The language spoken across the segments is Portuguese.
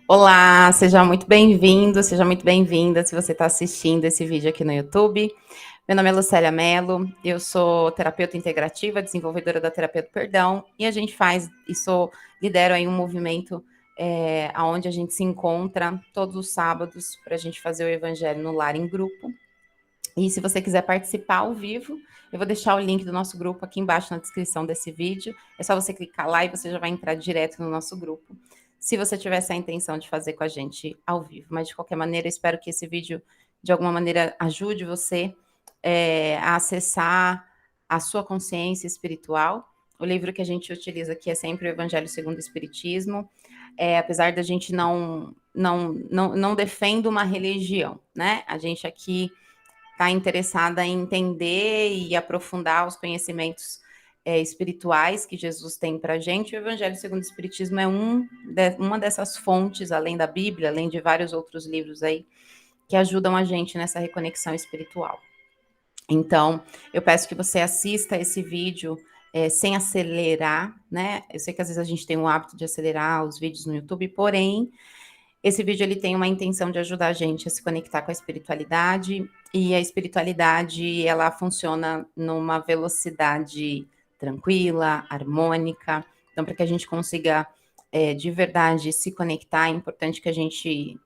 Olá, seja muito bem-vindo, seja muito bem-vinda se você está assistindo esse vídeo aqui no YouTube. Meu nome é Lucélia Mello, eu sou terapeuta integrativa, desenvolvedora da terapia do perdão, e a gente faz, lidero aí um movimento onde a gente se encontra todos os sábados para a gente fazer o Evangelho no Lar em grupo. E se você quiser participar ao vivo, eu vou deixar o link do nosso grupo aqui embaixo na descrição desse vídeo. É só você clicar lá e você já vai entrar direto no nosso grupo, se você tiver essa intenção de fazer com a gente ao vivo. Mas, de qualquer maneira, eu espero que esse vídeo, de alguma maneira, ajude você a acessar a sua consciência espiritual. O livro que a gente utiliza aqui é sempre o Evangelho segundo o Espiritismo. Apesar da gente não defende uma religião, né? A gente aqui está interessada em entender e aprofundar os conhecimentos espirituais que Jesus tem para a gente. O Evangelho segundo o Espiritismo é uma dessas fontes, além da Bíblia, além de vários outros livros aí, que ajudam a gente nessa reconexão espiritual. Então, eu peço que você assista esse vídeo sem acelerar, né? Eu sei que às vezes a gente tem o hábito de acelerar os vídeos no YouTube, porém, esse vídeo ele tem uma intenção de ajudar a gente a se conectar com a espiritualidade, e a espiritualidade ela funciona numa velocidade tranquila, harmônica. Então, para que a gente consiga de verdade se conectar, é importante que a gente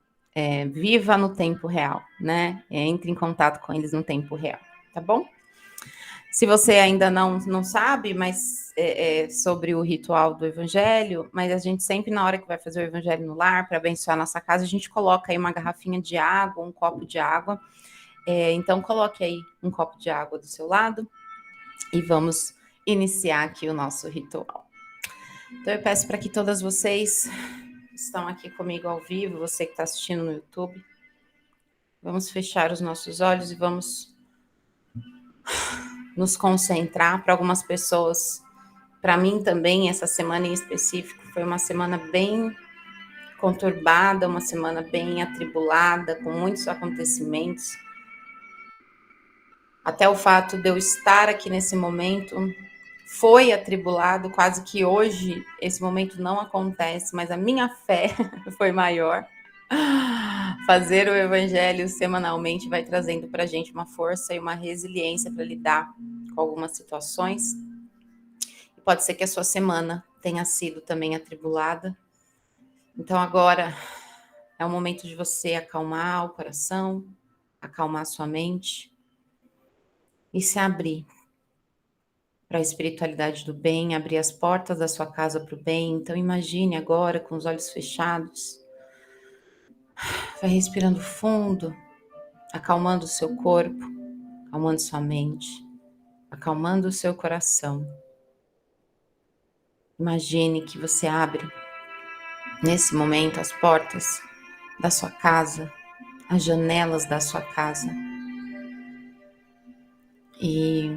viva no tempo real, né? Entre em contato com eles no tempo real, tá bom? Se você ainda não sabe, mas sobre o ritual do evangelho, mas a gente sempre, na hora que vai fazer o evangelho no lar, para abençoar a nossa casa, a gente coloca aí uma garrafinha de água, um copo de água. Então, coloque aí um copo de água do seu lado e vamos iniciar aqui o nosso ritual. Então, eu peço para que todas vocês estão aqui comigo ao vivo, você que está assistindo no YouTube, vamos fechar os nossos olhos e vamos nos concentrar. Para algumas pessoas, para mim também, essa semana em específico foi uma semana bem conturbada, uma semana bem atribulada, com muitos acontecimentos. Até o fato de eu estar aqui nesse momento foi atribulado, quase que hoje esse momento não acontece, mas a minha fé foi maior. Fazer o evangelho semanalmente vai trazendo para a gente uma força e uma resiliência para lidar com algumas situações. E pode ser que a sua semana tenha sido também atribulada. Então agora é o momento de você acalmar o coração, acalmar a sua mente e se abrir para a espiritualidade do bem, abrir as portas da sua casa para o bem. Então imagine agora com os olhos fechados, vai respirando fundo, acalmando o seu corpo, acalmando sua mente, acalmando o seu coração. Imagine que você abre nesse momento as portas da sua casa, as janelas da sua casa. E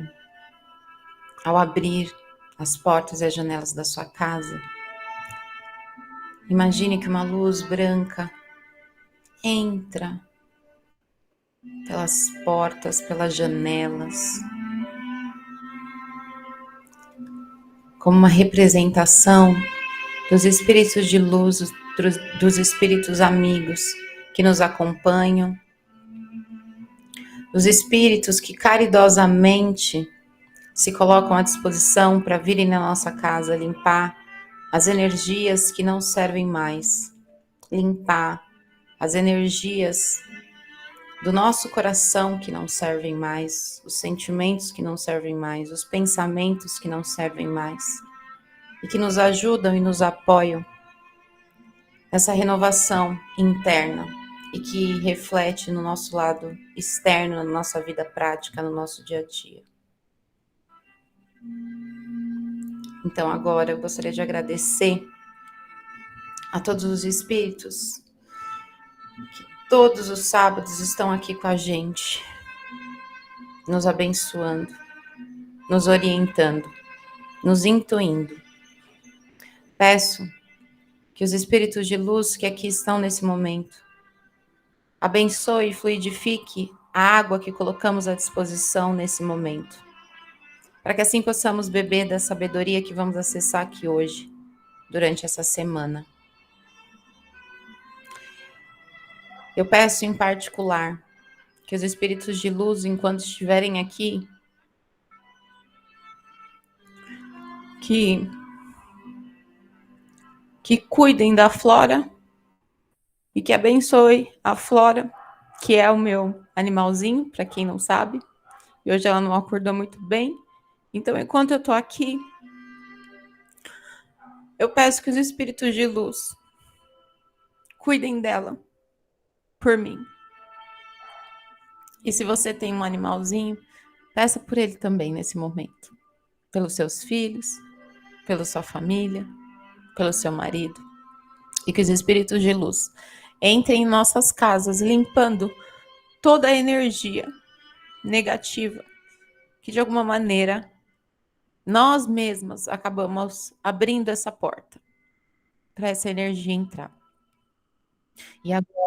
ao abrir as portas e as janelas da sua casa, imagine que uma luz branca entra pelas portas, pelas janelas, como uma representação dos espíritos de luz, dos espíritos amigos que nos acompanham, dos espíritos que caridosamente se colocam à disposição para virem na nossa casa limpar as energias que não servem mais, limpar as energias do nosso coração que não servem mais, os sentimentos que não servem mais, os pensamentos que não servem mais, e que nos ajudam e nos apoiam nessa renovação interna e que reflete no nosso lado externo, na nossa vida prática, no nosso dia a dia. Então agora eu gostaria de agradecer a todos os espíritos que todos os sábados estão aqui com a gente, nos abençoando, nos orientando, nos intuindo. Peço que os espíritos de luz que aqui estão nesse momento abençoe e fluidifique a água que colocamos à disposição nesse momento, para que assim possamos beber da sabedoria que vamos acessar aqui hoje, durante essa semana. Eu peço em particular que os espíritos de luz, enquanto estiverem aqui, que cuidem da Flora e que abençoe a Flora, que é o meu animalzinho, para quem não sabe. E hoje ela não acordou muito bem. Então, enquanto eu estou aqui, eu peço que os espíritos de luz cuidem dela por mim. E se você tem um animalzinho, peça por ele também nesse momento. Pelos seus filhos, pela sua família, pelo seu marido. E que os espíritos de luz entrem em nossas casas, limpando toda a energia negativa que, de alguma maneira, nós mesmas acabamos abrindo essa porta para essa energia entrar. E agora,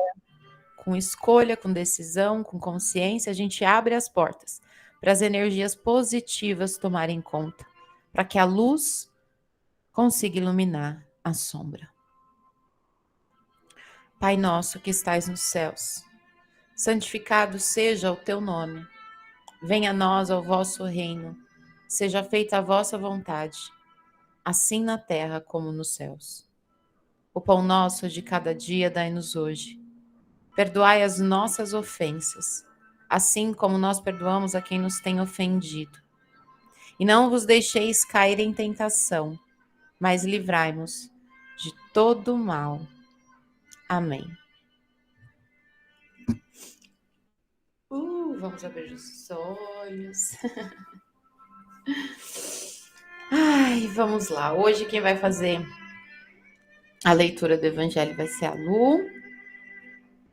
com escolha, com decisão, com consciência, a gente abre as portas para as energias positivas tomarem conta, para que a luz consiga iluminar a sombra. Pai nosso que estais nos céus, santificado seja o teu nome. Venha a nós o vosso reino. Seja feita a vossa vontade, assim na terra como nos céus. O pão nosso de cada dia dai-nos hoje. Perdoai as nossas ofensas, assim como nós perdoamos a quem nos tem ofendido. E não vos deixeis cair em tentação, mas livrai-nos de todo mal. Amém. Vamos abrir os olhos. Ai, vamos lá. Hoje quem vai fazer a leitura do Evangelho vai ser a Lu.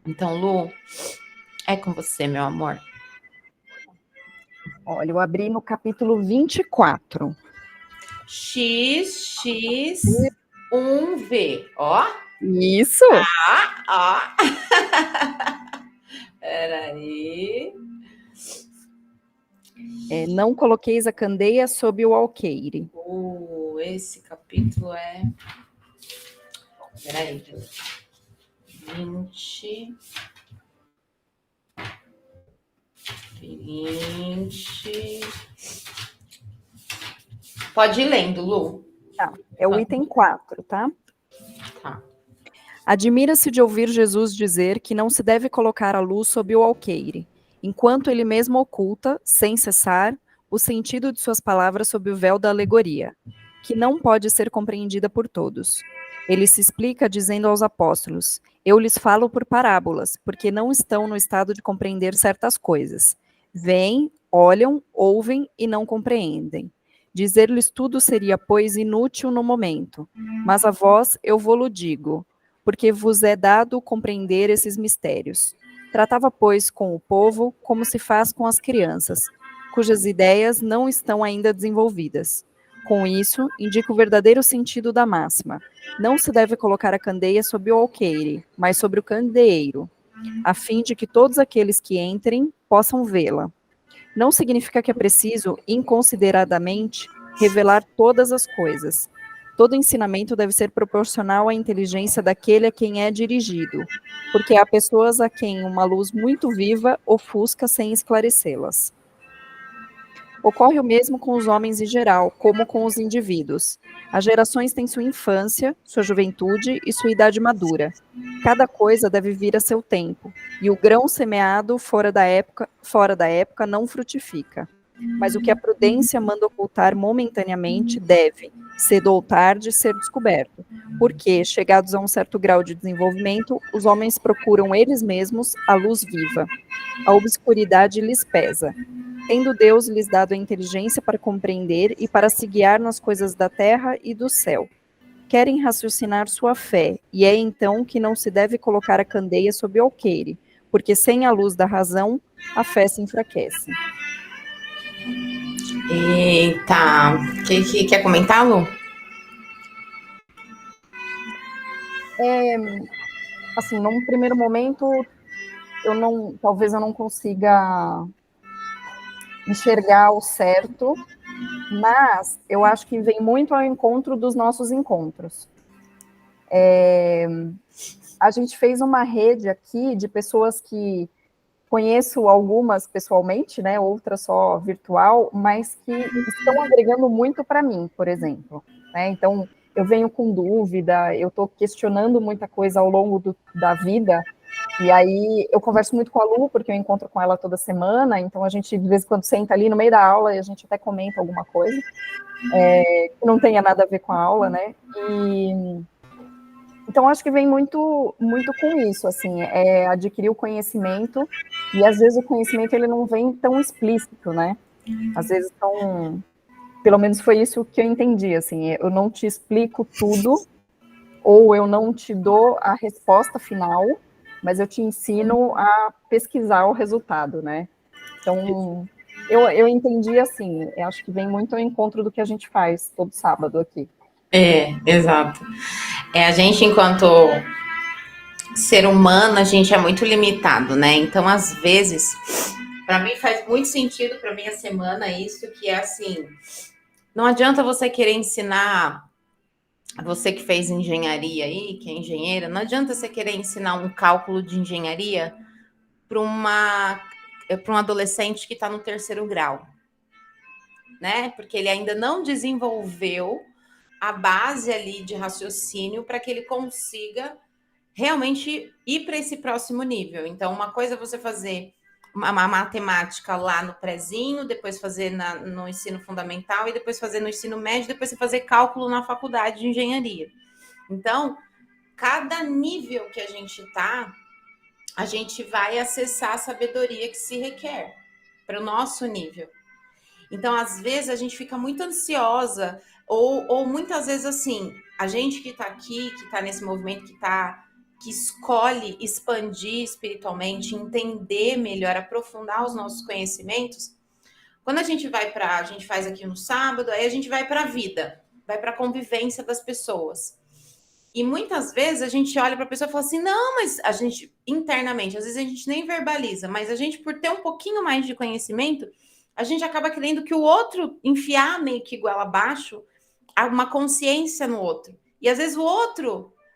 Então, Lu, é com você, meu amor. Olha, eu abri no capítulo 24. XX1V, ó. Isso. Ó. Peraí. Não coloqueis a candeia sob o alqueire. Esse capítulo é... Peraí. 20... Pode ir lendo, Lu. Tá, é o item 4, tá? Tá. Admira-se de ouvir Jesus dizer que não se deve colocar a luz sob o alqueire, enquanto ele mesmo oculta, sem cessar, o sentido de suas palavras sob o véu da alegoria, que não pode ser compreendida por todos. Ele se explica dizendo aos apóstolos: eu lhes falo por parábolas, porque não estão no estado de compreender certas coisas. Vêm, olham, ouvem e não compreendem. Dizer-lhes tudo seria, pois, inútil no momento. Mas a vós eu vô-lo digo, porque vos é dado compreender esses mistérios. Tratava, pois, com o povo como se faz com as crianças, cujas ideias não estão ainda desenvolvidas. Com isso, indica o verdadeiro sentido da máxima. Não se deve colocar a candeia sob o alqueire, mas sobre o candeeiro, a fim de que todos aqueles que entrem possam vê-la. Não significa que é preciso, inconsideradamente, revelar todas as coisas. Todo ensinamento deve ser proporcional à inteligência daquele a quem é dirigido, porque há pessoas a quem uma luz muito viva ofusca sem esclarecê-las. Ocorre o mesmo com os homens em geral, como com os indivíduos. As gerações têm sua infância, sua juventude e sua idade madura. Cada coisa deve vir a seu tempo, e o grão semeado fora da época não frutifica. Mas o que a prudência manda ocultar momentaneamente deve, cedo ou tarde, ser descoberto, porque, chegados a um certo grau de desenvolvimento, os homens procuram eles mesmos a luz viva. A obscuridade lhes pesa. Tendo Deus lhes dado a inteligência para compreender e para se guiar nas coisas da terra e do céu. Querem raciocinar sua fé, e é então que não se deve colocar a candeia sob o alqueire, porque sem a luz da razão, a fé se enfraquece. Eita, quer comentar, Lu? Assim, num primeiro momento, talvez eu não consiga enxergar o certo, mas eu acho que vem muito ao encontro dos nossos encontros. A gente fez uma rede aqui de pessoas que conheço algumas pessoalmente, né, outras só virtual, mas que estão agregando muito para mim, por exemplo. Né? Então, eu venho com dúvida, eu estou questionando muita coisa ao longo da vida, e aí eu converso muito com a Lu, porque eu encontro com ela toda semana, então a gente de vez em quando senta ali no meio da aula e a gente até comenta alguma coisa, que não tenha nada a ver com a aula, né? Então, acho que vem muito, muito com isso, assim, adquirir o conhecimento, e às vezes o conhecimento ele não vem tão explícito, né? Às vezes pelo menos foi isso que eu entendi, assim, eu não te explico tudo, ou eu não te dou a resposta final, mas eu te ensino a pesquisar o resultado, né? Então, eu entendi assim, eu acho que vem muito ao encontro do que a gente faz todo sábado aqui. Exato. A gente, enquanto ser humano, a gente é muito limitado, né? Então, às vezes, para mim faz muito sentido para minha semana isso, que é assim, não adianta você querer ensinar, você que fez engenharia aí, que é engenheira, não adianta você querer ensinar um cálculo de engenharia para um adolescente que está no terceiro grau, né? Porque ele ainda não desenvolveu a base ali de raciocínio para que ele consiga realmente ir para esse próximo nível. Então, uma coisa é você fazer uma matemática lá no prezinho, depois fazer no ensino fundamental e depois fazer no ensino médio, depois você fazer cálculo na faculdade de engenharia. Então, cada nível que a gente está, a gente vai acessar a sabedoria que se requer para o nosso nível. Então, às vezes, a gente fica muito ansiosa, ou muitas vezes assim, a gente que está aqui, que está nesse movimento, que escolhe expandir espiritualmente, entender melhor, aprofundar os nossos conhecimentos, quando a gente faz aqui no sábado, aí a gente vai para a vida, vai para a convivência das pessoas. E muitas vezes a gente olha para a pessoa e fala assim, não, mas a gente, internamente, às vezes a gente nem verbaliza, mas a gente, por ter um pouquinho mais de conhecimento, a gente acaba querendo que o outro enfiar meio que igual abaixo uma consciência no outro. E às vezes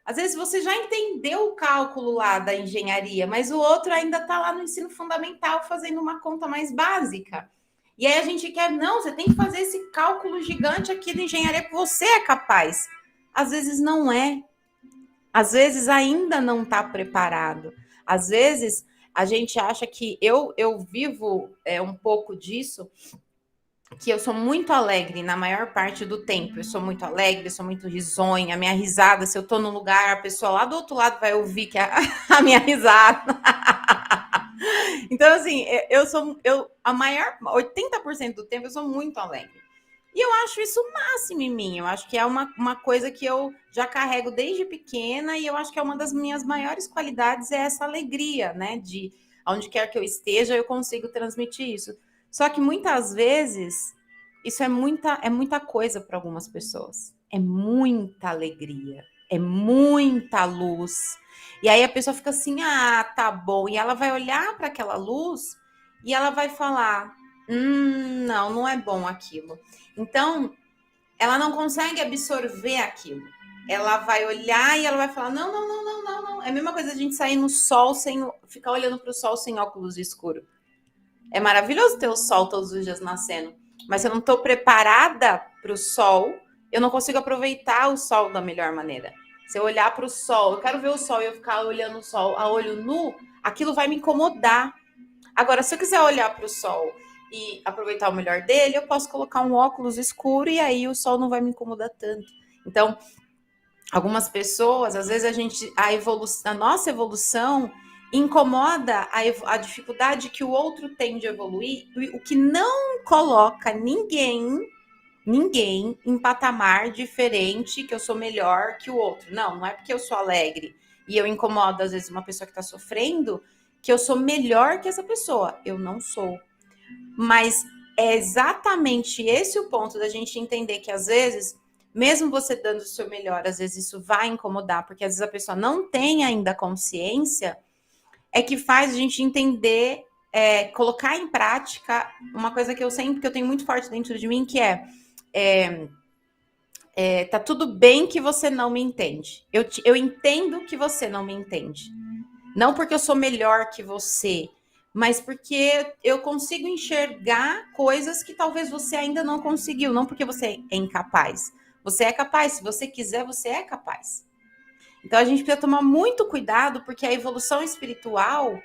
às vezes você já entendeu o cálculo lá da engenharia, mas o outro ainda está lá no ensino fundamental fazendo uma conta mais básica. E aí a gente quer, não, você tem que fazer esse cálculo gigante aqui da engenharia que você é capaz. Às vezes não é. Às vezes ainda não está preparado. Às vezes a gente acha que eu vivo um pouco disso, que eu sou muito alegre na maior parte do tempo. Eu sou muito alegre, sou muito risonha. A minha risada, se eu tô num lugar, a pessoa lá do outro lado vai ouvir que a minha risada. Então, assim, a maior 80% do tempo eu sou muito alegre. E eu acho isso o máximo em mim. Eu acho que é uma coisa que eu já carrego desde pequena, e eu acho que é uma das minhas maiores qualidades, é essa alegria, né? De onde quer que eu esteja, eu consigo transmitir isso. Só que muitas vezes isso é muita coisa para algumas pessoas. É muita alegria, é muita luz. E aí a pessoa fica assim: ah, tá bom. E ela vai olhar para aquela luz e ela vai falar: não, não é bom aquilo. Então, ela não consegue absorver aquilo. Ela vai olhar e ela vai falar: não, não, não, não, não, não. É a mesma coisa a gente sair no sol sem ficar olhando para o sol sem óculos escuro. É maravilhoso ter o sol todos os dias nascendo, mas se eu não estou preparada para o sol, eu não consigo aproveitar o sol da melhor maneira. Se eu olhar para o sol, eu quero ver o sol e eu ficar olhando o sol a olho nu, aquilo vai me incomodar. Agora, se eu quiser olhar para o sol e aproveitar o melhor dele, eu posso colocar um óculos escuro e aí o sol não vai me incomodar tanto. Então, algumas pessoas, às vezes a nossa evolução incomoda a dificuldade que o outro tem de evoluir, o que não coloca ninguém em patamar diferente, que eu sou melhor que o outro. Não é porque eu sou alegre e eu incomodo, às vezes, uma pessoa que está sofrendo, que eu sou melhor que essa pessoa. Eu não sou. Mas é exatamente esse o ponto da gente entender que, às vezes, mesmo você dando o seu melhor, às vezes isso vai incomodar, porque às vezes a pessoa não tem ainda consciência, é que faz a gente entender, colocar em prática uma coisa que eu tenho muito forte dentro de mim, que é tá tudo bem que você não me entende. Eu entendo que você não me entende. Não porque eu sou melhor que você, mas porque eu consigo enxergar coisas que talvez você ainda não conseguiu. Não porque você é incapaz. Você é capaz. Se você quiser, você é capaz. Então a gente precisa tomar muito cuidado, porque a evolução espiritual,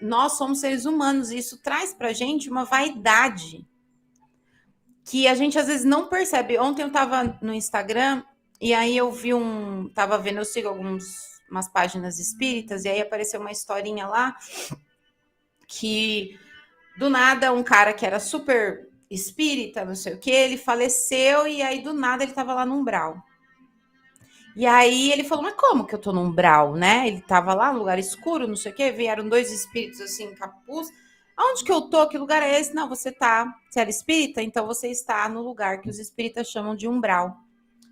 nós somos seres humanos, e isso traz pra gente uma vaidade que a gente às vezes não percebe. Ontem eu tava no Instagram e aí eu vi tava vendo, eu sigo umas páginas espíritas, e aí apareceu uma historinha lá que do nada um cara que era super espírita, não sei o que, ele faleceu, e aí do nada ele tava lá no umbral. E aí ele falou, mas como que eu tô no umbral, né? Ele tava lá no lugar escuro, não sei o que, vieram dois espíritos assim, capuz. Aonde que eu tô? Que lugar é esse? Não, você era espírita, então você está no lugar que os espíritas chamam de umbral.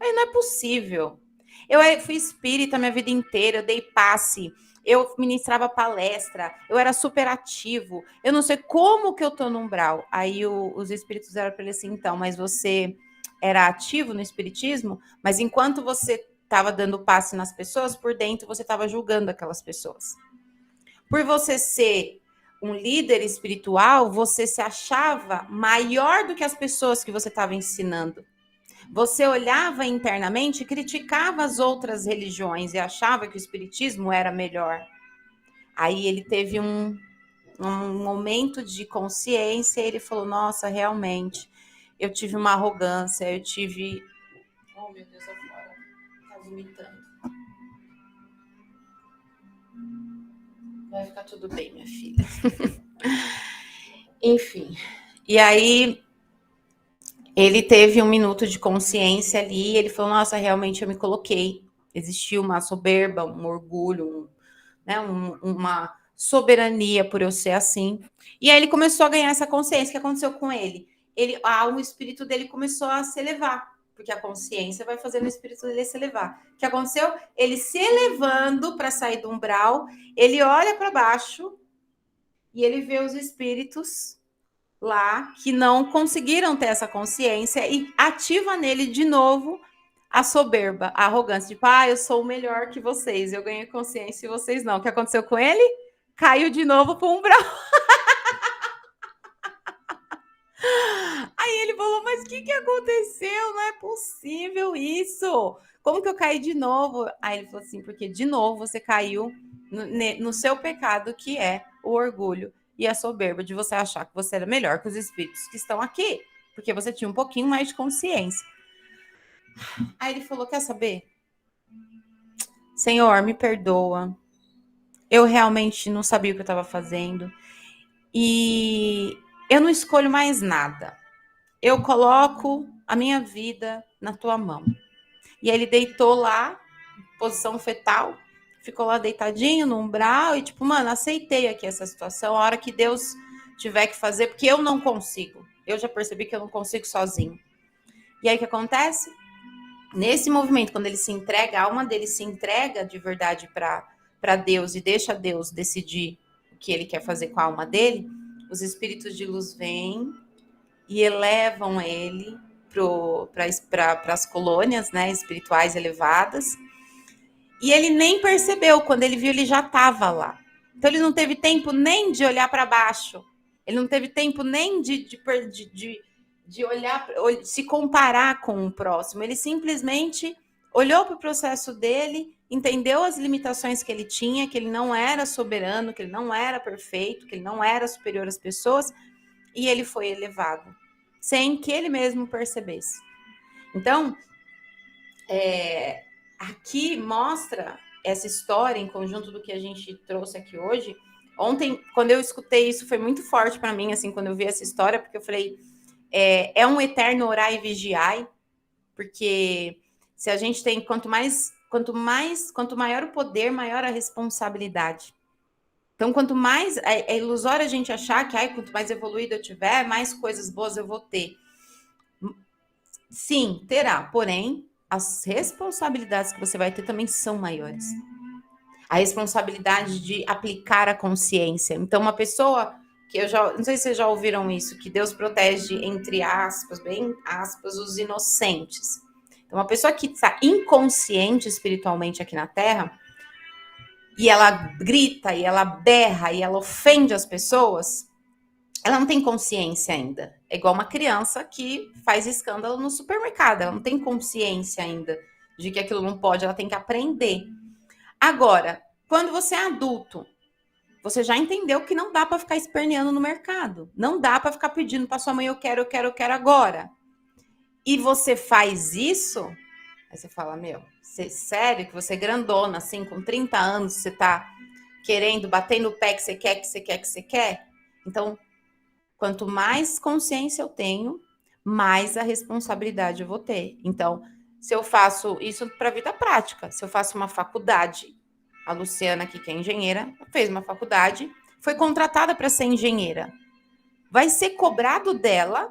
Aí não é possível. Eu fui espírita minha vida inteira, eu dei passe, eu ministrava palestra, eu era super ativo. Eu não sei como que eu tô no umbral. Aí os espíritos disseram para ele assim, então, mas você era ativo no espiritismo, mas enquanto você estava dando passe nas pessoas, por dentro você estava julgando aquelas pessoas. Por você ser um líder espiritual, você se achava maior do que as pessoas que você estava ensinando. Você olhava internamente e criticava as outras religiões e achava que o espiritismo era melhor. Aí ele teve um momento de consciência e ele falou, nossa, realmente, eu tive uma arrogância, eu tive... Oh, meu Deus, agora tá vomitando. Vai ficar tudo bem, minha filha. Enfim. E aí ele teve um minuto de consciência ali, e ele falou, nossa, realmente eu me coloquei. Existiu uma soberba, um orgulho, uma soberania por eu ser assim. E aí ele começou a ganhar essa consciência. O que aconteceu com ele? O espírito dele começou a se elevar, porque a consciência vai fazendo o espírito dele se elevar. O que aconteceu? Ele se elevando para sair do umbral, ele olha para baixo e ele vê os espíritos lá que não conseguiram ter essa consciência e ativa nele de novo a soberba, a arrogância, tipo, eu sou o melhor que vocês, eu ganhei consciência e vocês não. O que aconteceu com ele? Caiu de novo para o umbral. Aí ele falou, mas o que aconteceu? Não é possível isso. Como que eu caí de novo? Aí ele falou assim, porque de novo você caiu no seu pecado, que é o orgulho e a soberba de você achar que você era melhor que os espíritos que estão aqui, porque você tinha um pouquinho mais de consciência. Aí ele falou, quer saber? Senhor, me perdoa. Eu realmente não sabia o que eu estava fazendo. E eu não escolho mais nada. Eu coloco a minha vida na tua mão. E aí ele deitou lá, posição fetal, ficou lá deitadinho no umbral e tipo, mano, aceitei aqui essa situação, a hora que Deus tiver que fazer, porque eu não consigo. Eu já percebi que eu não consigo sozinho. E aí o que acontece? Nesse movimento, quando ele se entrega, a alma dele se entrega de verdade para Deus e deixa Deus decidir o que ele quer fazer com a alma dele, os espíritos de luz vêm e elevam ele para as colônias, né, espirituais elevadas. E ele nem percebeu, quando ele viu, ele já estava lá. Então ele não teve tempo nem de olhar para baixo, ele não teve tempo nem de olhar, se comparar com o próximo. Ele simplesmente olhou para o processo dele, entendeu as limitações que ele tinha, que ele não era soberano, que ele não era perfeito, que ele não era superior às pessoas, e ele foi elevado, sem que ele mesmo percebesse. Então, aqui mostra essa história em conjunto do que a gente trouxe aqui hoje. Ontem, quando eu escutei isso, foi muito forte para mim, assim, quando eu vi essa história, porque eu falei, é um eterno orar e vigiar, porque se a gente tem, quanto maior o poder, maior a responsabilidade. Então, quanto mais, é ilusório a gente achar que, quanto mais evoluído eu tiver, mais coisas boas eu vou ter. Sim, terá, porém, as responsabilidades que você vai ter também são maiores. A responsabilidade de aplicar a consciência. Então, uma pessoa que não sei se vocês já ouviram isso, que Deus protege, entre aspas, bem aspas, os inocentes. Então, uma pessoa que está inconsciente espiritualmente aqui na Terra, e ela grita, e ela berra, e ela ofende as pessoas, ela não tem consciência ainda. É igual uma criança que faz escândalo no supermercado, ela não tem consciência ainda de que aquilo não pode, ela tem que aprender. Agora, quando você é adulto, você já entendeu que não dá para ficar esperneando no mercado. Não dá para ficar pedindo para sua mãe, eu quero agora. E você faz isso, aí você fala, meu, sério que você é grandona, assim, com 30 anos, você tá querendo, bater no pé que você quer, que você quer, que você quer? Então, quanto mais consciência eu tenho, mais a responsabilidade eu vou ter. Então, se eu faço isso para a vida prática, se eu faço uma faculdade, a Luciana aqui, que é engenheira, fez uma faculdade, foi contratada para ser engenheira. Vai ser cobrado dela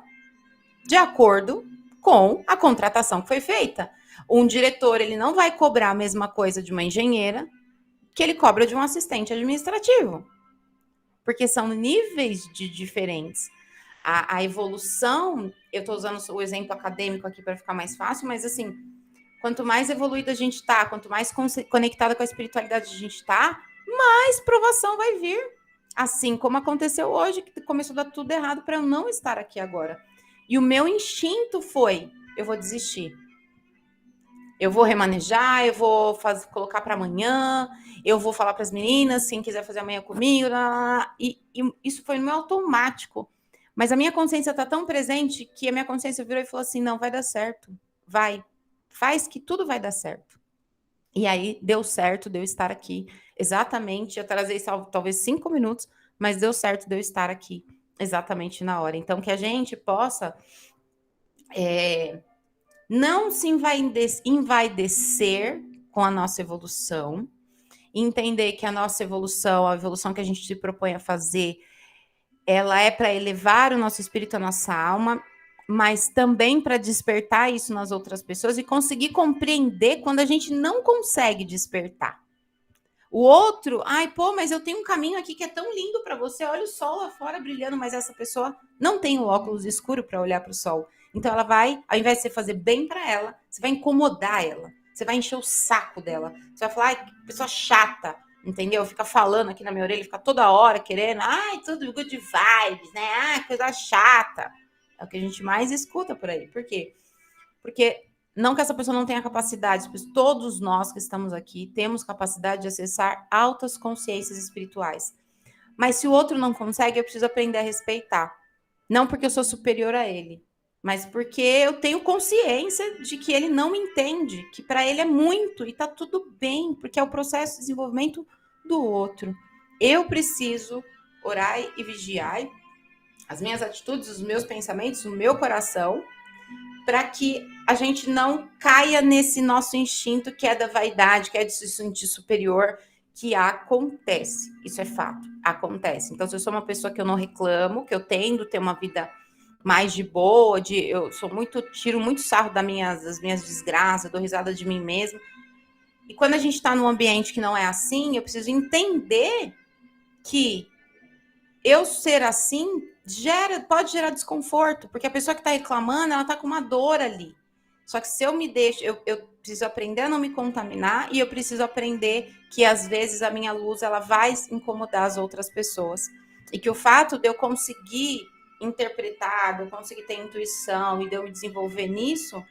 de acordo com a contratação que foi feita. Um diretor, ele não vai cobrar a mesma coisa de uma engenheira que ele cobra de um assistente administrativo. Porque são níveis diferentes. A evolução, eu estou usando o exemplo acadêmico aqui para ficar mais fácil, mas assim, quanto mais evoluída a gente está, quanto mais conectada com a espiritualidade a gente está, mais provação vai vir. Assim como aconteceu hoje, que começou a dar tudo errado para eu não estar aqui agora. E o meu instinto foi, eu vou desistir. Eu vou remanejar, eu vou colocar para amanhã, eu vou falar para as meninas, quem quiser fazer amanhã comigo, e isso foi no meu automático. Mas a minha consciência está tão presente que a minha consciência virou e falou assim, não, vai dar certo, vai, faz que tudo vai dar certo. E aí deu certo de eu estar aqui, exatamente, eu trazei talvez 5 minutos, mas deu certo de eu estar aqui, exatamente na hora. Então, que a gente possa não se envaidecer com a nossa evolução, entender que a nossa evolução, a evolução que a gente se propõe a fazer, ela é para elevar o nosso espírito, a nossa alma, mas também para despertar isso nas outras pessoas e conseguir compreender quando a gente não consegue despertar. O outro, ai, pô, mas eu tenho um caminho aqui que é tão lindo para você, olha o sol lá fora brilhando, mas essa pessoa não tem o óculos escuro para olhar para o sol. Então ela vai, ao invés de você fazer bem para ela, você vai incomodar ela, você vai encher o saco dela. Você vai falar, ai, que pessoa chata, entendeu? Fica falando aqui na minha orelha, fica toda hora querendo, ai, tudo good vibes, né? Ai, coisa chata. É o que a gente mais escuta por aí. Por quê? Porque não que essa pessoa não tenha capacidade, pois todos nós que estamos aqui temos capacidade de acessar altas consciências espirituais. Mas se o outro não consegue, eu preciso aprender a respeitar. Não porque eu sou superior a ele, mas porque eu tenho consciência de que ele não me entende, que para ele é muito e tá tudo bem, porque é o processo de desenvolvimento do outro. Eu preciso orar e vigiar as minhas atitudes, os meus pensamentos, o meu coração, para que a gente não caia nesse nosso instinto que é da vaidade, que é de se sentir superior, que acontece. Isso é fato, acontece. Então, se eu sou uma pessoa que eu não reclamo, que eu tendo a ter uma vida mais de boa, eu tiro muito sarro das minhas desgraças, dou risada de mim mesma. E quando a gente está num ambiente que não é assim, eu preciso entender que eu ser assim pode gerar desconforto, porque a pessoa que está reclamando, ela está com uma dor ali. Só que se eu me deixo, eu preciso aprender a não me contaminar e eu preciso aprender que às vezes a minha luz ela vai incomodar as outras pessoas. E que o fato de eu conseguir interpretar, de eu conseguir ter intuição e de eu me desenvolver nisso,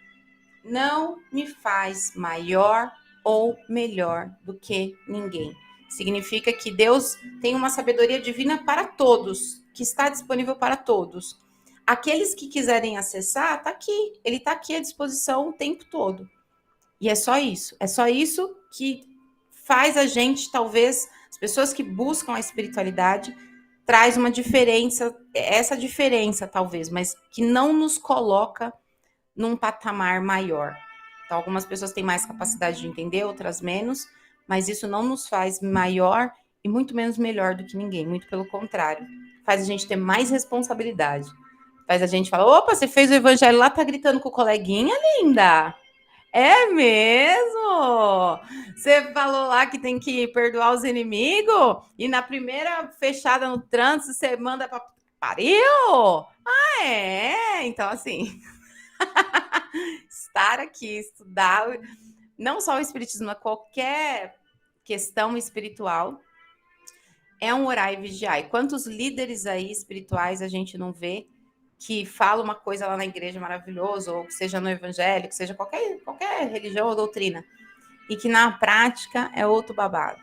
não me faz maior ou melhor do que ninguém. Significa que Deus tem uma sabedoria divina para todos, que está disponível para todos. Aqueles que quiserem acessar, está aqui. Ele está aqui à disposição o tempo todo. E é só isso. É só isso que faz a gente, talvez, as pessoas que buscam a espiritualidade, traz uma diferença, essa diferença, talvez, mas que não nos coloca num patamar maior. Então, algumas pessoas têm mais capacidade de entender, outras menos, mas isso não nos faz maior e muito menos melhor do que ninguém, muito pelo contrário. Faz a gente ter mais responsabilidade. Faz a gente falar, opa, você fez o evangelho lá, tá gritando com o coleguinha, linda? É mesmo? Você falou lá que tem que perdoar os inimigos e na primeira fechada no trânsito você manda pra pariu? Ah, é? Então, assim... estar aqui, estudar, não só o espiritismo, mas qualquer questão espiritual, é um orar e vigiar. E quantos líderes aí espirituais a gente não vê que fala uma coisa lá na igreja maravilhoso, ou que seja no evangelho, que seja qualquer religião ou doutrina, e que na prática é outro babado.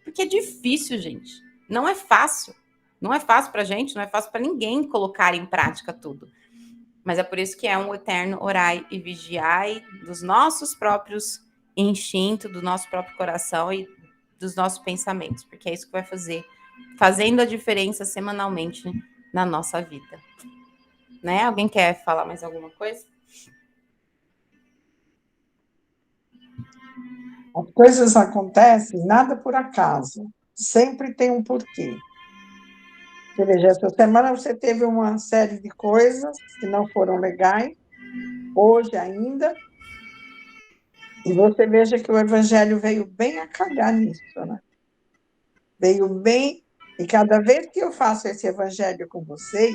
Porque é difícil, gente. Não é fácil. Não é fácil pra gente, não é fácil para ninguém colocar em prática tudo. Mas é por isso que é um eterno orai e vigiai dos nossos próprios instintos, do nosso próprio coração e dos nossos pensamentos, porque é isso que vai fazendo a diferença semanalmente na nossa vida. Né? Alguém quer falar mais alguma coisa? As coisas acontecem nada por acaso, sempre tem um porquê. Você veja, essa semana você teve uma série de coisas que não foram legais, hoje ainda, e você veja que o Evangelho veio bem a calhar nisso, né? Veio bem, e cada vez que eu faço esse Evangelho com vocês,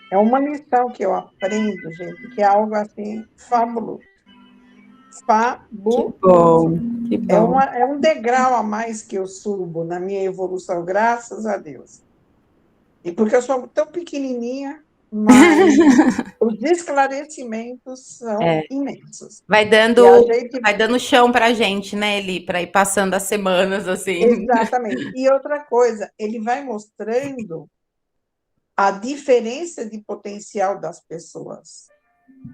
é uma lição que eu aprendo, gente, que é algo assim fabuloso. Que bom, que bom. É um degrau a mais que eu subo na minha evolução, graças a Deus. E porque eu sou tão pequenininha, mas os esclarecimentos são imensos. Vai dando chão para a gente, né, Eli? Para ir passando as semanas, assim. Exatamente. E outra coisa, ele vai mostrando a diferença de potencial das pessoas.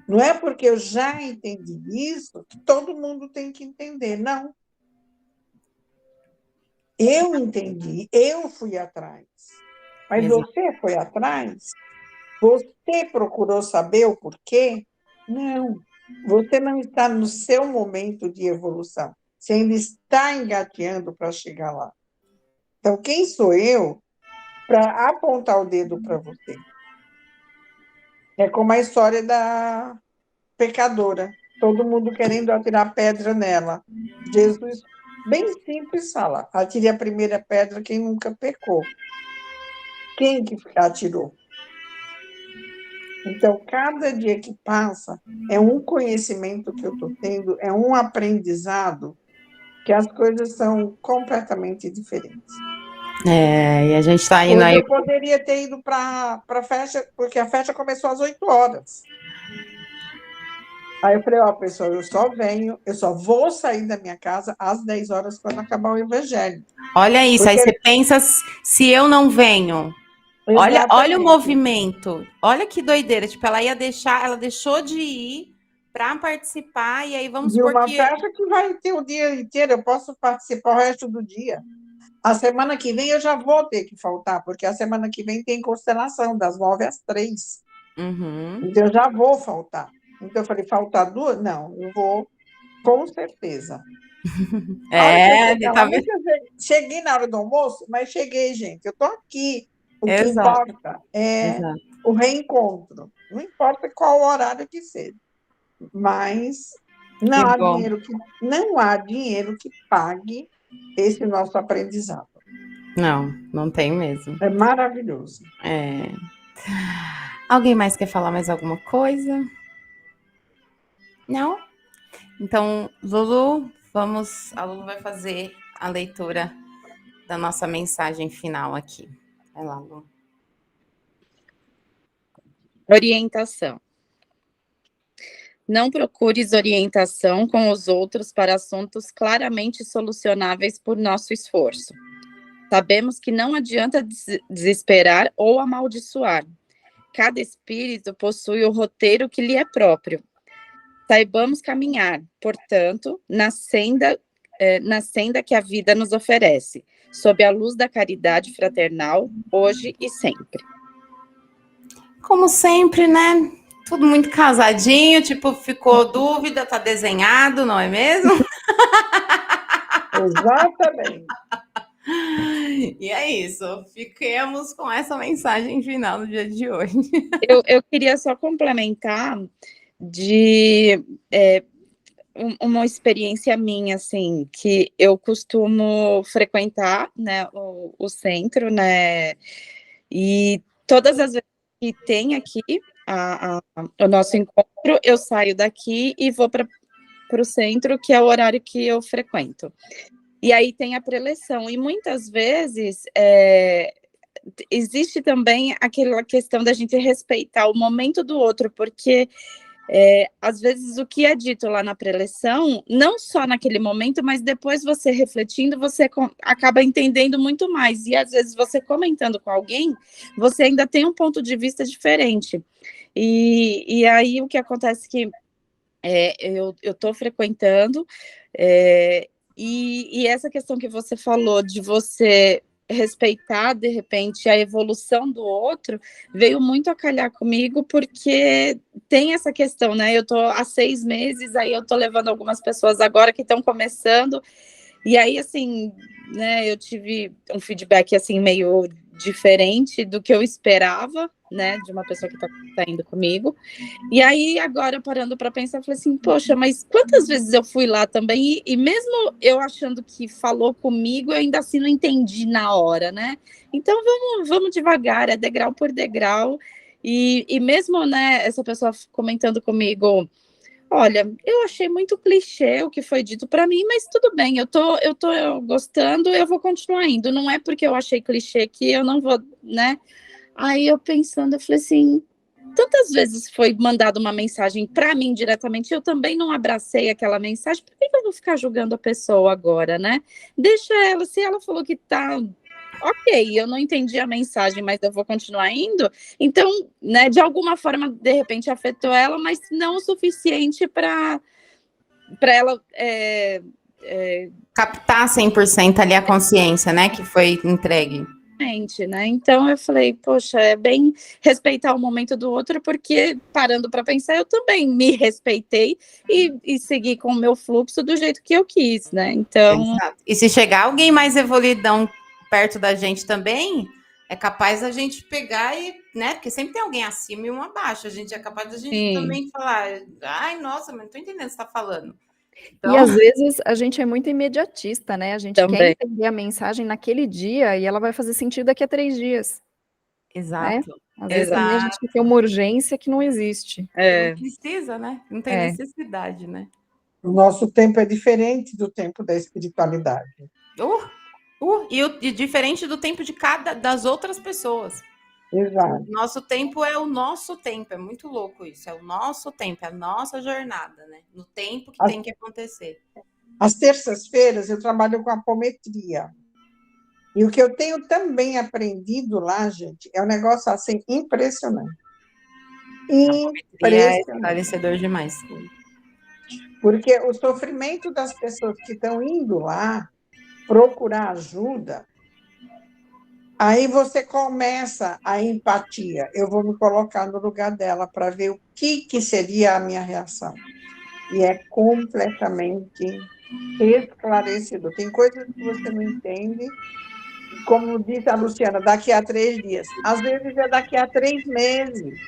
Não é porque eu já entendi isso que todo mundo tem que entender, não. Eu entendi, eu fui atrás. Mas você foi atrás? Você procurou saber o porquê? Não. Você não está no seu momento de evolução. Você ainda está engateando para chegar lá. Então, quem sou eu para apontar o dedo para você? É como a história da pecadora. Todo mundo querendo atirar pedra nela. Jesus, bem simples, fala: atire a primeira pedra quem nunca pecou. Quem que atirou? Então, cada dia que passa é um conhecimento que eu estou tendo, é um aprendizado, que as coisas são completamente diferentes. E a gente está indo aí. Eu poderia ter ido para a festa, porque a festa começou às 8 horas. Aí eu falei, pessoal, eu só vou sair da minha casa às 10 horas quando acabar o evangelho. Olha isso, porque... aí você pensa, se eu não venho... Olha o movimento, olha que doideira, tipo, ela deixou de ir para participar, e aí vamos supor uma festa que vai ter o dia inteiro, eu posso participar o resto do dia. A semana que vem eu já vou ter que faltar, porque a semana que vem tem constelação, das 9 às 3. Então eu já vou faltar. Então eu falei, faltar 2? Não, eu vou com certeza. Cheguei na hora do almoço, mas cheguei, gente, eu estou aqui. O que importa é o reencontro. Não importa qual horário que seja. Mas não há dinheiro que pague esse nosso aprendizado. Não tem mesmo. É maravilhoso. Alguém mais quer falar mais alguma coisa? Não? Então, Lulu, a Lulu vai fazer a leitura da nossa mensagem final aqui. Vai lá, Lulu. Orientação. Não procures orientação com os outros para assuntos claramente solucionáveis por nosso esforço. Sabemos que não adianta desesperar ou amaldiçoar. Cada espírito possui o roteiro que lhe é próprio. Saibamos caminhar, portanto, na senda que a vida nos oferece, sob a luz da caridade fraternal, hoje e sempre. Como sempre, né? Tudo muito casadinho, tipo, ficou dúvida, tá desenhado, não é mesmo? Exatamente. E é isso, fiquemos com essa mensagem final no dia de hoje. Eu queria só complementar de uma experiência minha, assim, que eu costumo frequentar, né, o centro, né, e todas as vezes que tem aqui, o nosso encontro, eu saio daqui e vou para o centro, que é o horário que eu frequento. E aí tem a preleção, e muitas vezes existe também aquela questão da gente respeitar o momento do outro, porque às vezes o que é dito lá na preleção, não só naquele momento, mas depois você refletindo, você acaba entendendo muito mais, e às vezes você comentando com alguém, você ainda tem um ponto de vista diferente. E aí o que acontece que eu estou frequentando, e essa questão que você falou de você respeitar, de repente, a evolução do outro, veio muito a calhar comigo, porque tem essa questão, né? Eu estou há 6 meses, aí eu estou levando algumas pessoas agora que estão começando, e aí, assim, né, eu tive um feedback, assim, meio diferente do que eu esperava, né, de uma pessoa que está indo comigo. E aí, agora, parando para pensar, eu falei assim, poxa, mas quantas vezes eu fui lá também, e mesmo eu achando que falou comigo, eu ainda assim não entendi na hora, né? Então, vamos devagar, é degrau por degrau. E mesmo, né, essa pessoa comentando comigo, olha, eu achei muito clichê o que foi dito para mim, mas tudo bem, eu tô gostando, eu vou continuar indo. Não é porque eu achei clichê que eu não vou, né? Aí eu pensando, eu falei assim, tantas vezes foi mandada uma mensagem para mim diretamente, eu também não abracei aquela mensagem, por que eu vou ficar julgando a pessoa agora, né? Deixa ela, se ela falou que tá ok, eu não entendi a mensagem, mas eu vou continuar indo, então, né, de alguma forma, de repente, afetou ela, mas não o suficiente para ela Captar 100% ali a consciência, né, que foi entregue. né? Então eu falei, poxa, é bem respeitar o momento do outro, porque parando para pensar, eu também me respeitei e segui com o meu fluxo do jeito que eu quis, né? Então, exato. E se chegar alguém mais evoluidão perto da gente também, é capaz da gente pegar e, né, porque sempre tem alguém acima e um abaixo, a gente é capaz da gente também falar, ai, nossa, mas não tô entendendo o que você tá falando. Então, E às vezes a gente é muito imediatista, né? A gente quer também. entender a mensagem naquele dia e ela vai fazer sentido daqui a 3 dias, né? exato. Às vezes também a gente tem uma urgência que não existe. Não precisa, né? Não tem É. necessidade, né? O nosso tempo é diferente do tempo da espiritualidade. E diferente do tempo de das outras pessoas. Exato. Nosso tempo é o nosso tempo, é muito louco isso. É o nosso tempo, é a nossa jornada, né? No tempo que tem que acontecer. Às terças-feiras eu trabalho com apometria. E o que eu tenho também aprendido lá, gente, é um negócio assim impressionante. É esclarecedor demais. Porque o sofrimento das pessoas que estão indo lá procurar ajuda, aí você começa a empatia. Eu vou me colocar no lugar dela para ver o que seria a minha reação. E é completamente esclarecido. Tem coisas que você não entende, como disse a Luciana, daqui a 3 dias. Às vezes é daqui a 3 meses.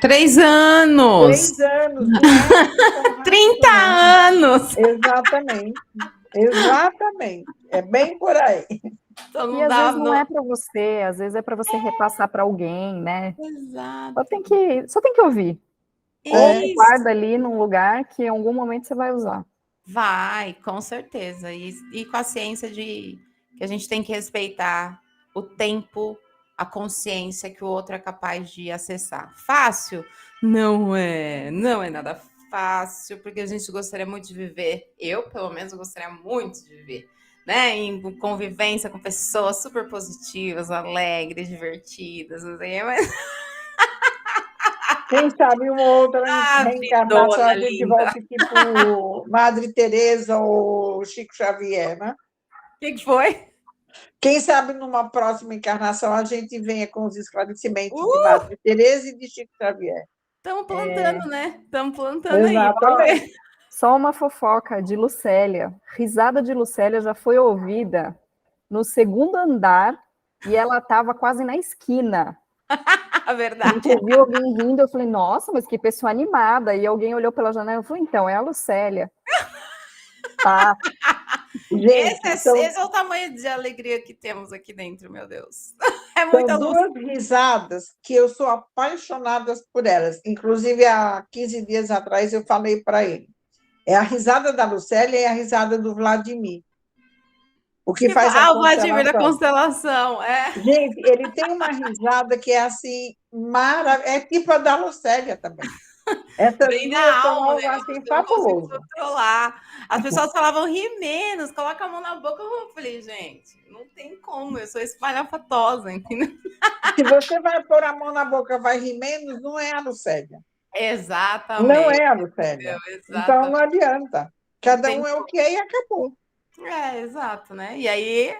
3 anos! 3 anos, não é? 30 anos! Exatamente. É bem por aí. Então, E às vezes não é para você, às vezes é para você repassar para alguém, né? Exato. Só tem que ouvir. Ou guarda ali num lugar que em algum momento você vai usar. Vai, com certeza. E com a ciência de que a gente tem que respeitar o tempo, a consciência que o outro é capaz de acessar. Fácil? Não é nada fácil, porque a gente gostaria muito de viver. Eu, pelo menos, gostaria muito de viver, né? Em convivência com pessoas super positivas, alegres, divertidas, assim, mas... Quem sabe uma outra reencarnação a gente linda. volta tipo Madre Teresa ou Chico Xavier, né? O que foi? Quem sabe numa próxima encarnação a gente venha com os esclarecimentos de Madre Teresa e de Chico Xavier. Estamos plantando, né? Estamos plantando Exatamente. aí. Só uma fofoca de Lucélia. Risada de Lucélia já foi ouvida no 2º andar e ela estava quase na esquina. A verdade. A gente ouviu alguém rindo, eu falei, nossa, mas que pessoa animada. E alguém olhou pela janela e falou, então, é a Lucélia. Tá. Gente, Esse é o tamanho de alegria que temos aqui dentro, meu Deus. É são muita luz. duas risadas que eu sou apaixonada por elas. Inclusive, há 15 dias atrás, eu falei para ele. É a risada da Lucélia e a risada do Vladimir. O que faz a O Vladimir da constelação. constelação, é. Gente, ele tem uma risada que é assim, maravilhosa. É tipo a da Lucélia também. Essas Vem duas da são alma, algo né? assim Eu não consigo fabuloso. controlar. As pessoas falavam, ri menos, coloca a mão na boca. Eu falei, gente, não tem como, eu sou espalhafatosa, entendeu? Se você vai pôr a mão na boca, vai rir menos, não é a Lucélia. Não Exatamente. é a Lucélia. Então não Exatamente. adianta. Cada um é o que é e acabou. Exato, né? E aí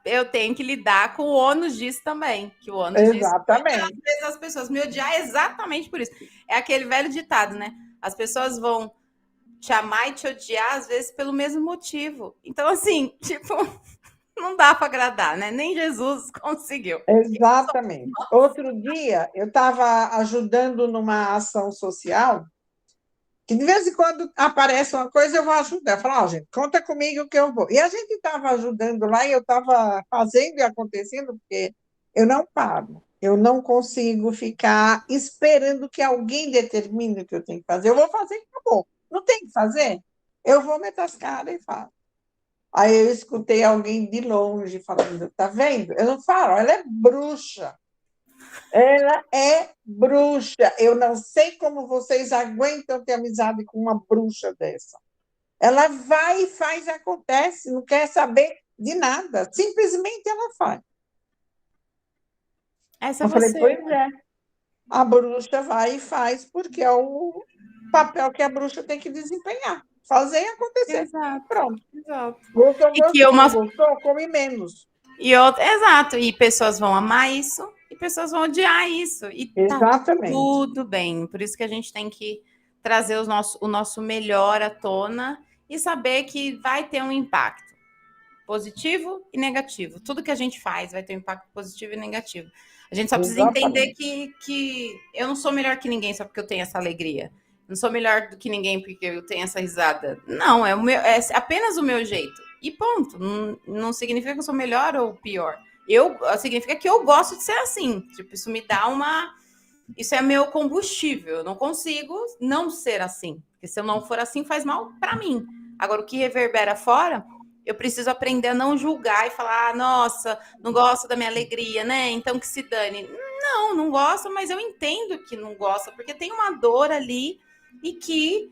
eu tenho que lidar com o ônus disso também. Que o ônus disso, Exatamente. às vezes as pessoas me odiar exatamente por isso. É aquele velho ditado, né? As pessoas vão te amar e te odiar, às vezes, pelo mesmo motivo. Então, assim, tipo, não dá para agradar, né? Nem Jesus conseguiu. Exatamente. Outro dia, eu estava ajudando numa ação social, que de vez em quando aparece uma coisa, eu vou ajudar. Eu falo, gente, conta comigo que eu vou. E a gente estava ajudando lá e eu estava fazendo e acontecendo, porque eu não paro. Eu não consigo ficar esperando que alguém determine o que eu tenho que fazer. Eu vou fazer e acabou. Não tem que fazer? Eu vou meter as caras e faço. Aí eu escutei alguém de longe falando, tá vendo? Eu não falo, ela é bruxa. Ela é bruxa. Eu não sei como vocês aguentam ter amizade com uma bruxa dessa. Ela vai e faz, acontece, não quer saber de nada. Simplesmente ela faz. Essa é Eu falei, você. pois é. A bruxa vai e faz, porque é o papel que a bruxa tem que desempenhar. Fazer e acontecer. Exato. Pronto. Exato. Gostou, E que gostou. uma... Não gostou, come menos. Exato. E pessoas vão amar isso e pessoas vão odiar isso. E tá Exatamente. tudo bem. Por isso que a gente tem que trazer o nosso melhor à tona e saber que vai ter um impacto positivo e negativo. Tudo que a gente faz vai ter um impacto positivo e negativo. A gente só precisa entender que eu não sou melhor que ninguém só porque eu tenho essa alegria. Não sou melhor do que ninguém porque eu tenho essa risada. Não, é apenas o meu jeito. E ponto. Não significa que eu sou melhor ou pior. Significa que eu gosto de ser assim. Tipo, isso me dá uma... Isso é meu combustível. Eu não consigo não ser assim. Porque se eu não for assim, faz mal para mim. Agora, o que reverbera fora... Eu preciso aprender a não julgar e falar, nossa, não gosto da minha alegria, né? Então que se dane. Não gosto, mas eu entendo que não gosta, porque tem uma dor ali e que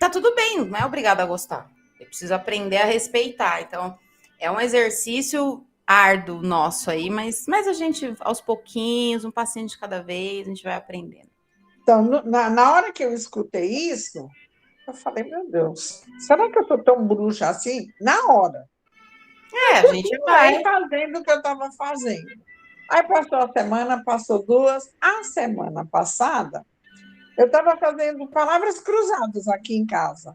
tá tudo bem, não é obrigado a gostar. Eu preciso aprender a respeitar. Então, é um exercício árduo nosso aí, mas a gente, aos pouquinhos, um passinho de cada vez, a gente vai aprendendo. Então, na hora que eu escutei isso, eu falei, meu Deus, será que eu sou tão bruxa assim? Na hora. A gente vai fazendo o que eu estava fazendo. Aí passou a semana, passou duas. A semana passada, eu estava fazendo palavras cruzadas aqui em casa.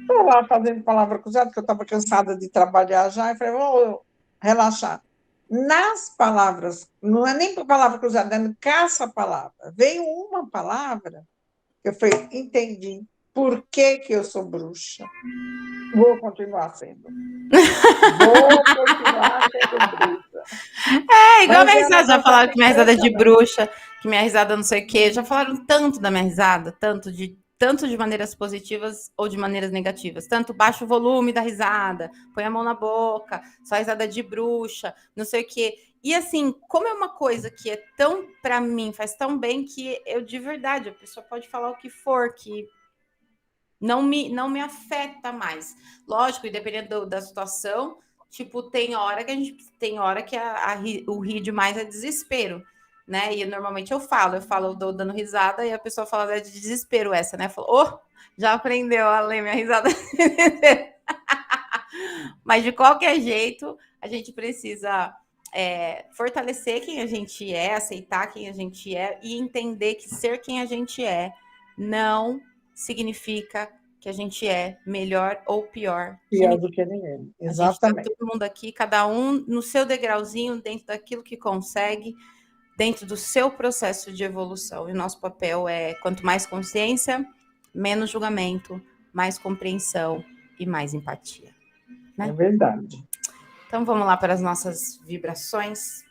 Estou lá fazendo palavra cruzada, porque eu estava cansada de trabalhar já, e falei, vou relaxar. Nas palavras, não é nem palavra cruzada, é no caça-palavra. Veio uma palavra, eu falei, entendi. Por que eu sou bruxa? Vou continuar sendo. Vou continuar sendo bruxa. Igual a minha risada. Já falaram que minha risada é de bruxa, que minha risada não sei o quê. Já falaram tanto da minha risada, tanto de maneiras positivas ou de maneiras negativas. Tanto baixa o volume da risada, põe a mão na boca, só risada de bruxa, não sei o quê. E assim, como é uma coisa que é tão, para mim, faz tão bem que eu, de verdade, a pessoa pode falar o que for, que não me afeta mais. Lógico, e dependendo da situação, tipo, tem hora que o rir demais é desespero, né? E normalmente eu dou dando risada e a pessoa fala é de desespero essa, né? Falou, já aprendeu a ler minha risada. Mas de qualquer jeito, a gente precisa fortalecer quem a gente é, aceitar quem a gente é e entender que ser quem a gente é não significa que a gente é melhor ou pior. Pior do que ninguém. Exatamente. A gente tá todo mundo aqui, cada um no seu degrauzinho, dentro daquilo que consegue, dentro do seu processo de evolução. E o nosso papel é, quanto mais consciência, menos julgamento, mais compreensão e mais empatia. né? É verdade. Então, vamos lá para as nossas vibrações.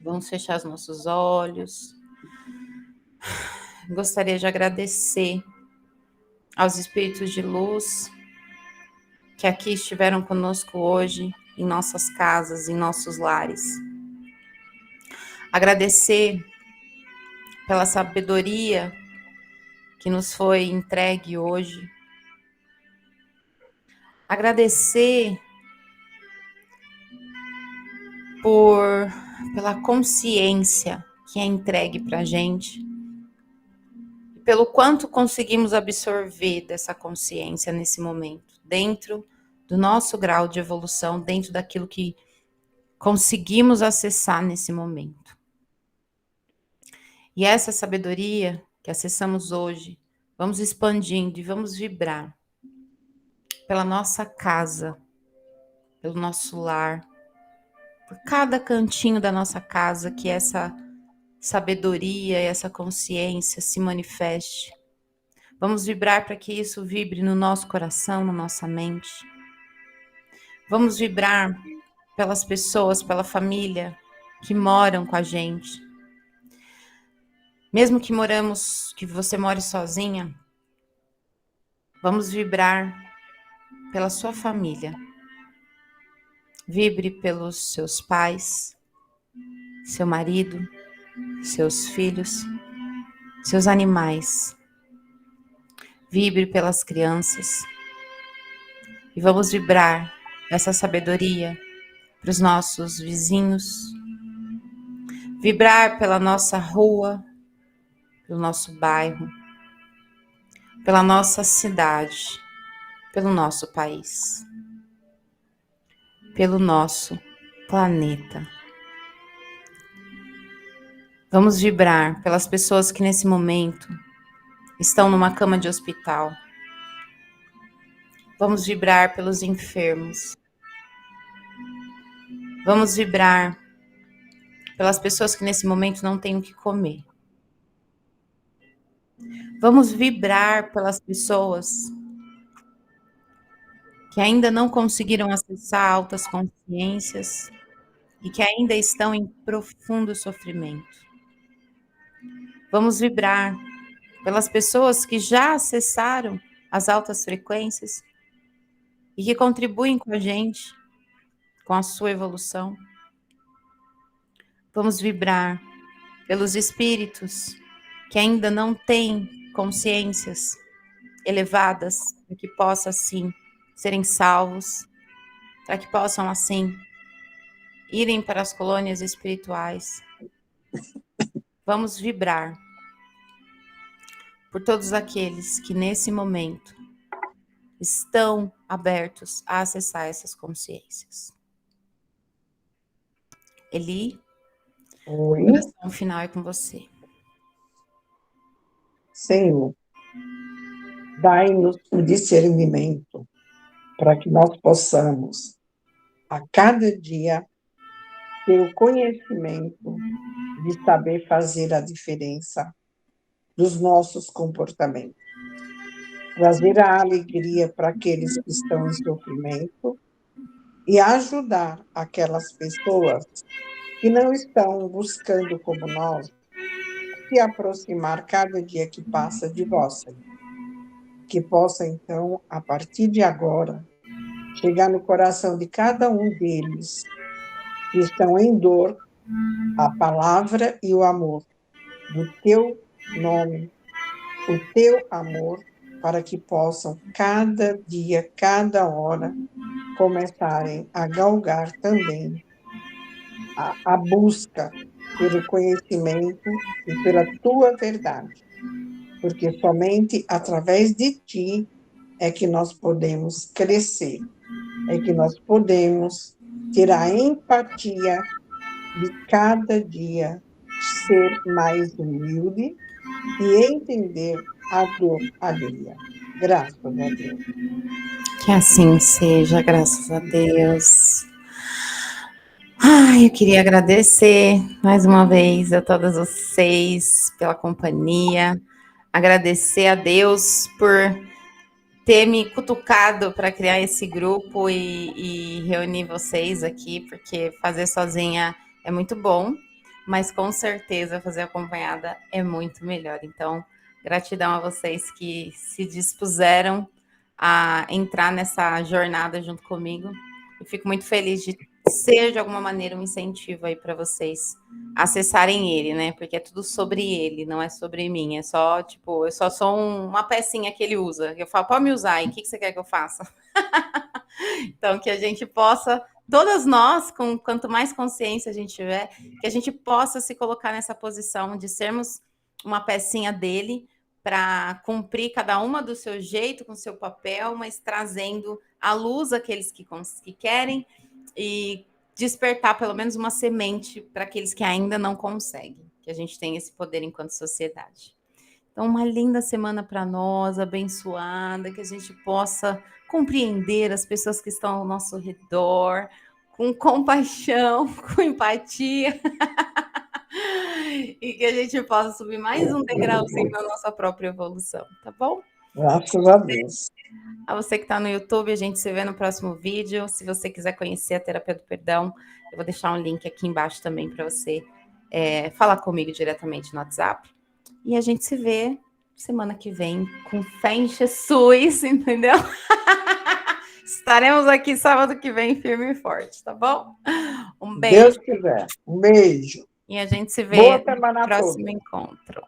Vamos fechar os nossos olhos. Gostaria de agradecer aos espíritos de luz que aqui estiveram conosco hoje, em nossas casas, em nossos lares. Agradecer pela sabedoria que nos foi entregue hoje. Agradecer pela consciência que é entregue para a gente, pelo quanto conseguimos absorver dessa consciência nesse momento, dentro do nosso grau de evolução, dentro daquilo que conseguimos acessar nesse momento. E essa sabedoria que acessamos hoje, vamos expandindo e vamos vibrar pela nossa casa, pelo nosso lar, por cada cantinho da nossa casa, que essa sabedoria e essa consciência se manifeste. Vamos vibrar para que isso vibre no nosso coração, na nossa mente. Vamos vibrar pelas pessoas, pela família que moram com a gente. Mesmo que você more sozinha, vamos vibrar pela sua família. Vibre pelos seus pais, seu marido, seus filhos, seus animais. Vibre pelas crianças. E vamos vibrar essa sabedoria para os nossos vizinhos. Vibrar pela nossa rua, pelo nosso bairro, pela nossa cidade, pelo nosso país, pelo nosso planeta. Vamos vibrar pelas pessoas que nesse momento estão numa cama de hospital. Vamos vibrar pelos enfermos. Vamos vibrar pelas pessoas que nesse momento não têm o que comer. Vamos vibrar pelas pessoas que ainda não conseguiram acessar altas consciências e que ainda estão em profundo sofrimento. Vamos vibrar pelas pessoas que já acessaram as altas frequências e que contribuem com a gente, com a sua evolução. Vamos vibrar pelos espíritos que ainda não têm consciências elevadas, para que possam, assim, serem salvos, para que possam, assim, irem para as colônias espirituais. Vamos vibrar por todos aqueles que, nesse momento, estão abertos a acessar essas consciências. Eli, Oi. a oração final é com você. Senhor, dai-nos o discernimento para que nós possamos, a cada dia, ter o conhecimento de saber fazer a diferença dos nossos comportamentos. Trazer a alegria para aqueles que estão em sofrimento e ajudar aquelas pessoas que não estão buscando como nós se aproximar cada dia que passa de vós, Senhor. Que possa, então, a partir de agora, chegar no coração de cada um deles que estão em dor, a palavra e o amor do teu nome, o teu amor, para que possam, cada dia, cada hora, começarem a galgar também a busca pelo conhecimento e pela tua verdade. Porque somente através de ti é que nós podemos crescer, é que nós podemos ter a empatia de cada dia ser mais humilde e entender a dor alheia. Graças a Deus. Que assim seja, graças a Deus. Ai, eu queria agradecer mais uma vez a todas vocês pela companhia, agradecer a Deus por ter me cutucado para criar esse grupo e reunir vocês aqui, porque fazer sozinha é muito bom, mas com certeza fazer acompanhada é muito melhor. Então, gratidão a vocês que se dispuseram a entrar nessa jornada junto comigo. Eu fico muito feliz de ser, de alguma maneira, um incentivo aí para vocês acessarem ele, né? Porque é tudo sobre ele, não é sobre mim. É só, tipo, eu só sou uma pecinha que ele usa. Eu falo, pode me usar, e o que você quer que eu faça? Então, que a gente possa, todas nós, quanto mais consciência a gente tiver, que a gente possa se colocar nessa posição de sermos uma pecinha dele para cumprir cada uma do seu jeito, com o seu papel, mas trazendo à luz aqueles que querem e despertar pelo menos uma semente para aqueles que ainda não conseguem, que a gente tem esse poder enquanto sociedade. Então, uma linda semana para nós, abençoada, que a gente possa compreender as pessoas que estão ao nosso redor, com compaixão, com empatia, e que a gente possa subir mais um degrauzinho na nossa própria evolução, tá bom? Graças a Deus. A você que está no YouTube, a gente se vê no próximo vídeo. Se você quiser conhecer a Terapia do Perdão, eu vou deixar um link aqui embaixo também para você falar comigo diretamente no WhatsApp. E a gente se vê semana que vem com fé em Jesus, entendeu? Estaremos aqui sábado que vem firme e forte, tá bom? Um beijo. Deus quiser. Um beijo. E a gente se vê Boa semana no próximo toda. encontro.